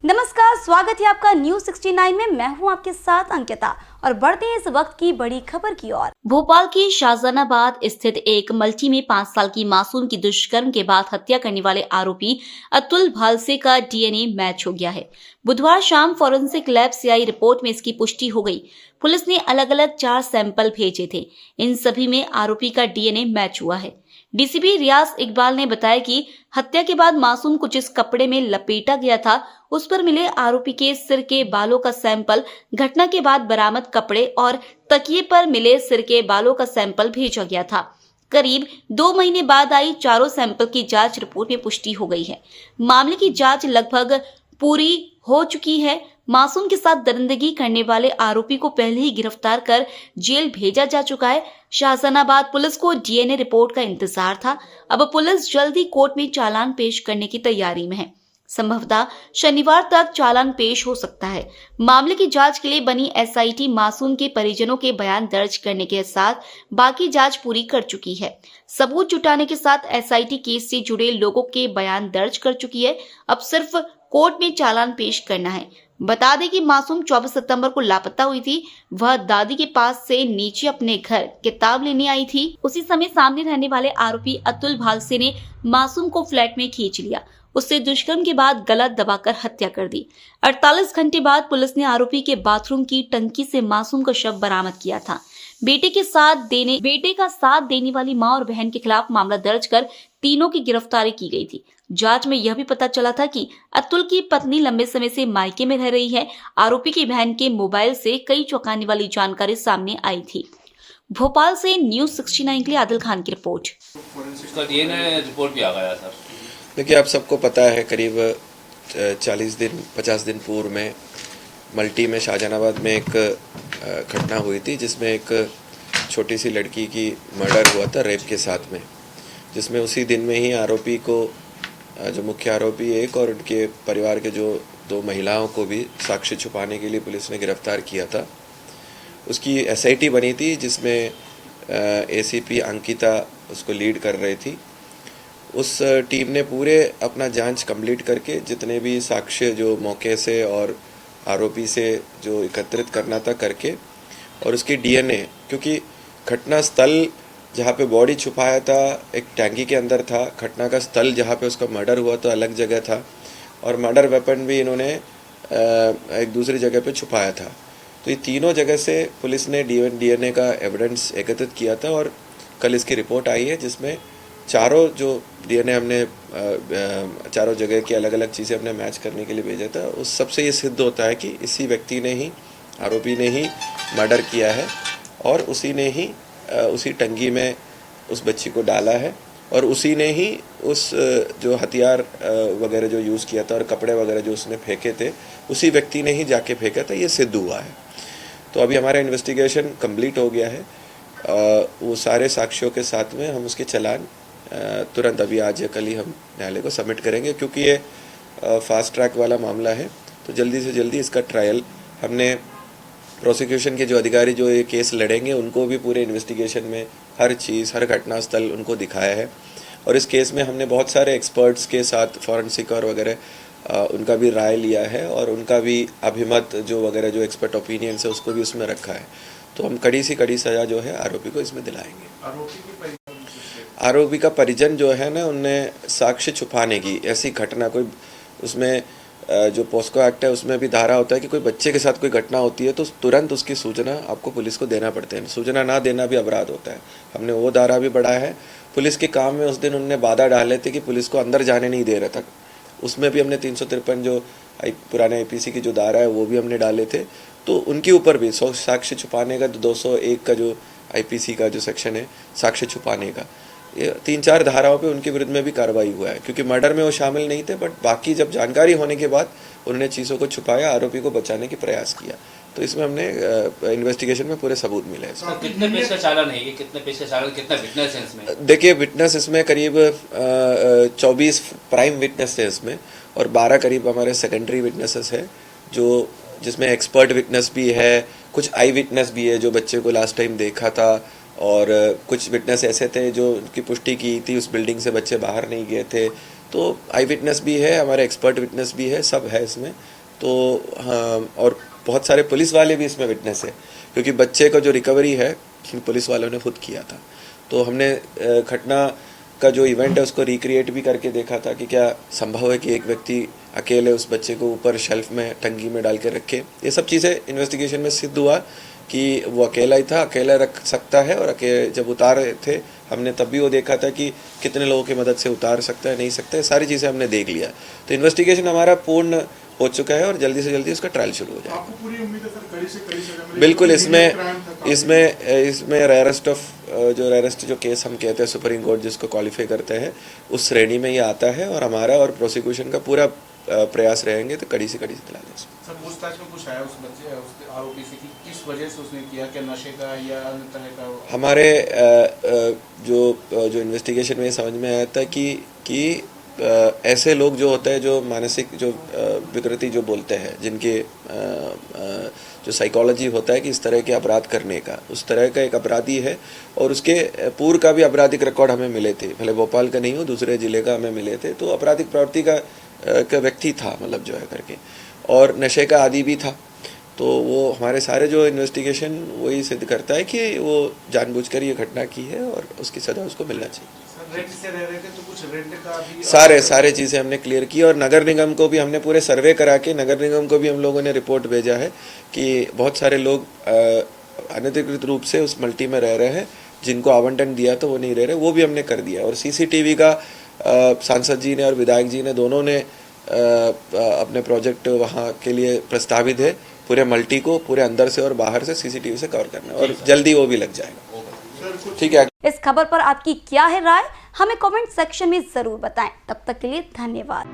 नमस्कार, स्वागत है आपका न्यूज 69 में। मैं हूं आपके साथ अंकिता और बढ़ते हैं इस वक्त की बड़ी खबर की ओर। भोपाल की शाहजहानाबाद स्थित एक मल्टी में 5 साल की मासूम की दुष्कर्म के बाद हत्या करने वाले आरोपी अतुल भालसे का डीएनए मैच हो गया है। बुधवार शाम फॉरेंसिक लैब से आई रिपोर्ट में इसकी पुष्टि हो गई। पुलिस ने अलग अलग 4 सैंपल भेजे थे। इन सभी में आरोपी का डीएनए मैच हुआ है। डीसीपी रियाज इकबाल ने बताया कि हत्या के बाद मासूम को जिस कपड़े में लपेटा गया था उस पर मिले आरोपी के सिर के बालों का सैंपल, घटना के बाद बरामद कपड़े और तकिए पर मिले सिर के बालों का सैंपल भेजा गया था। करीब 2 महीने बाद आई चारों सैंपल की जांच रिपोर्ट में पुष्टि हो गई है। मामले की जांच लगभग पूरी हो चुकी है। मासूम के साथ दरिंदगी करने वाले आरोपी को पहले ही गिरफ्तार कर जेल भेजा जा चुका है। शाहजहानाबाद पुलिस को डीएनए रिपोर्ट का इंतजार था। अब पुलिस जल्दी कोर्ट में चालान पेश करने की तैयारी में है। संभवतः शनिवार तक चालान पेश हो सकता है। मामले की जांच के लिए बनी एसआईटी मासूम के परिजनों के बयान दर्ज करने के साथ बाकी जांच पूरी कर चुकी है। सबूत जुटाने के साथ एसआईटी केस से जुड़े लोगों के बयान दर्ज कर चुकी है। अब सिर्फ कोर्ट में चालान पेश करना है। बता दें कि मासूम 24 सितंबर को लापता हुई थी। वह दादी के पास से नीचे अपने घर किताब लेने आई थी। उसी समय सामने रहने वाले आरोपी अतुल भालसे ने मासूम को फ्लैट में खींच लिया। उससे दुष्कर्म के बाद गला दबाकर हत्या कर दी। 48 घंटे बाद पुलिस ने आरोपी के बाथरूम की टंकी से मासूम का शव बरामद किया था। बेटे का साथ देने वाली मां और बहन के खिलाफ मामला दर्ज कर तीनों की गिरफ्तारी की गई थी। जांच में यह भी पता चला था कि अतुल की पत्नी लंबे समय से मायके में रह रही है। आरोपी की बहन के मोबाइल से कई चौंकाने वाली जानकारी सामने आई थी। भोपाल से न्यूज 69 के लिए आदिल खान की रिपोर्ट। रिपोर्ट भी आ गया सर। देखिए, आप सबको पता है करीब 50 दिन पूर्व में मल्टी में शाहजहानाबाद में एक घटना हुई थी जिसमें एक छोटी सी लड़की की मर्डर हुआ था रेप के साथ में, जिसमें उसी दिन में ही आरोपी को जो मुख्य आरोपी एक और उनके परिवार के जो 2 महिलाओं को भी साक्ष्य छुपाने के लिए पुलिस ने गिरफ्तार किया था। उसकी एसआईटी बनी थी जिसमें एसीपी अंकिता उसको लीड कर रही थी। उस टीम ने पूरे अपना जांच कंप्लीट करके जितने भी साक्ष्य जो मौके से और आरोपी से जो एकत्रित करना था करके, और उसकी डीएनए, क्योंकि घटना स्थल जहाँ पे बॉडी छुपाया था एक टैंकी के अंदर था, घटना का स्थल जहाँ पे उसका मर्डर हुआ तो अलग जगह था, और मर्डर वेपन भी इन्होंने एक दूसरी जगह पे छुपाया था। तो ये तीनों जगह से पुलिस ने डीएनए का एविडेंस एकत्रित किया था और कल इसकी रिपोर्ट आई है जिसमें चारों जो डीएनए हमने चारों जगह की अलग अलग चीज़ें हमने मैच करने के लिए भेजा था, उस सबसे ये सिद्ध होता है कि इसी व्यक्ति ने ही, आरोपी ने ही मर्डर किया है और उसी ने ही उसी टंकी में उस बच्ची को डाला है और उसी ने ही उस जो हथियार वगैरह जो यूज़ किया था और कपड़े वगैरह जो उसने फेंके थे उसी व्यक्ति ने ही जाके फेंका था। ये सिद्ध हुआ है। तो अभी हमारा इन्वेस्टिगेशन कंप्लीट हो गया है। वो सारे साक्ष्यों के साथ में हम उसके चालान तुरंत अभी आज या कल ही हम न्यायालय को सबमिट करेंगे, क्योंकि ये फास्ट ट्रैक वाला मामला है। तो जल्दी से जल्दी इसका ट्रायल हमने प्रोसिक्यूशन के जो अधिकारी जो ये केस लड़ेंगे उनको भी पूरे इन्वेस्टिगेशन में हर चीज़, हर घटनास्थल उनको दिखाया है। और इस केस में हमने बहुत सारे एक्सपर्ट्स के साथ फॉरेंसिक और वगैरह उनका भी राय लिया है और उनका भी अभिमत जो वगैरह जो एक्सपर्ट ओपिनियन है उसको भी उसमें रखा है। तो हम कड़ी से कड़ी सज़ा जो है आरोपी को इसमें दिलाएंगे। आरोपी का परिजन जो है ना, उनने साक्ष्य छुपाने की ऐसी घटना कोई, उसमें जो पोस्को एक्ट है उसमें भी धारा होता है कि कोई बच्चे के साथ कोई घटना होती है तो तुरंत उसकी सूचना आपको पुलिस को देना पड़ता है। सूचना ना देना भी अपराध होता है। हमने वो धारा भी बढ़ाया है। पुलिस के काम में उस दिन उनने बाधा डाले थे कि पुलिस को अंदर जाने नहीं दे रहा था, उसमें भी हमने 353 जो पुराने आईपीसी की जो धारा है वो भी हमने डाले थे। तो उनके ऊपर भी साक्ष्य छुपाने का 201 का जो आईपीसी का जो सेक्शन है साक्ष्य छुपाने का, ये 3-4 धाराओं पे उनके विरुद्ध में भी कार्रवाई हुआ है, क्योंकि मर्डर में वो शामिल नहीं थे, बट बाकी जब जानकारी होने के बाद उन्होंने चीज़ों को छुपाया, आरोपी को बचाने की प्रयास किया। तो इसमें हमने इन्वेस्टिगेशन में पूरे सबूत मिले हैं। तो कितने पेश का चालान है ये, कितने पेश का चालान, कितना विटनेस है इसमें? देखिए, विटनेस इसमें करीब 24 प्राइम विटनेस है इसमें और 12 करीब हमारे सेकेंडरी विटनेसेस है, जो जिसमें एक्सपर्ट विटनेस भी है, कुछ आई विटनेस भी है जो बच्चे को लास्ट टाइम देखा था, और कुछ विटनेस ऐसे थे जो उनकी पुष्टि की थी उस बिल्डिंग से बच्चे बाहर नहीं गए थे, तो आई विटनेस भी है, हमारे एक्सपर्ट विटनेस भी है, सब है इसमें। तो हाँ, और बहुत सारे पुलिस वाले भी इसमें विटनेस है, क्योंकि बच्चे का जो रिकवरी है पुलिस वालों ने खुद किया था। तो हमने घटना का जो इवेंट है उसको रिक्रिएट भी करके देखा था कि क्या संभव है कि एक व्यक्ति अकेले उस बच्चे को ऊपर शेल्फ में टंकी में डाल के रखे। ये सब चीज़ें इन्वेस्टिगेशन में सिद्ध हुआ कि वो अकेला ही था, अकेला रख सकता है। और अकेले जब उतारे थे हमने तब भी वो देखा था कि कितने लोगों की मदद से उतार सकता है, नहीं सकता है, सारी चीज़ें हमने देख लिया। तो इन्वेस्टिगेशन हमारा पूर्ण हो चुका है और जल्दी से जल्दी उसका ट्रायल शुरू हो जाएगा। आपको पूरी उम्मीद है सर कड़ी से कड़ी सजा मिलेगी? बिल्कुल। इसमें रेयरेस्ट जो केस हम कहते हैं सुप्रीम कोर्ट जिसको क्वालिफाई करते हैं उस श्रेणी में ये आता है। और हमारा और प्रोसिक्यूशन का पूरा प्रयास रहेंगे तो कड़ी से कड़ी से दिला दें। सर पूछताछ में कुछ आया उस बच्चे उस आरोपी से कि किस वजह से उसने किया, क्या नशे का या अन्य तरह का? हमारे जो इन्वेस्टिगेशन में समझ में आया था कि ऐसे लोग जो होते हैं जो मानसिक जो विकृति जो बोलते हैं, जिनके जो साइकोलॉजी होता है कि इस तरह के अपराध करने का, उस तरह का एक अपराधी है। और उसके पूर्व का भी आपराधिक रिकॉर्ड हमें मिले थे, भले भोपाल का नहीं हो, दूसरे ज़िले का हमें मिले थे। तो आपराधिक प्रवृत्ति का व्यक्ति था, मतलब जो है करके, और नशे का आदी भी था। तो वो हमारे सारे जो इन्वेस्टिगेशन वही सिद्ध करता है कि वो जानबूझकर ये घटना की है और उसकी सज़ा उसको मिलना चाहिए। रेंट से रह रहे थे तो कुछ रेंट का भी सारे चीज़ें हमने क्लियर की। और नगर निगम को भी हमने पूरे सर्वे करा के नगर निगम को भी हम लोगों ने रिपोर्ट भेजा है कि बहुत सारे लोग अनधिकृत रूप से उस मल्टी में रह रहे हैं, जिनको आवंटन दिया तो वो नहीं रह रहे, वो भी हमने कर दिया। और सीसीटीवी का सांसद जी ने और विधायक जी ने दोनों ने अपने प्रोजेक्ट वहाँ के लिए प्रस्तावित है, पूरे मल्टी को पूरे अंदर से और बाहर से सीसीटीवी से कवर करना, और जल्दी वो भी लग जाएगा। ठीक है। इस खबर पर आपकी क्या है राय, हमें कमेंट सेक्शन में जरूर बताएं। तब तक के लिए धन्यवाद।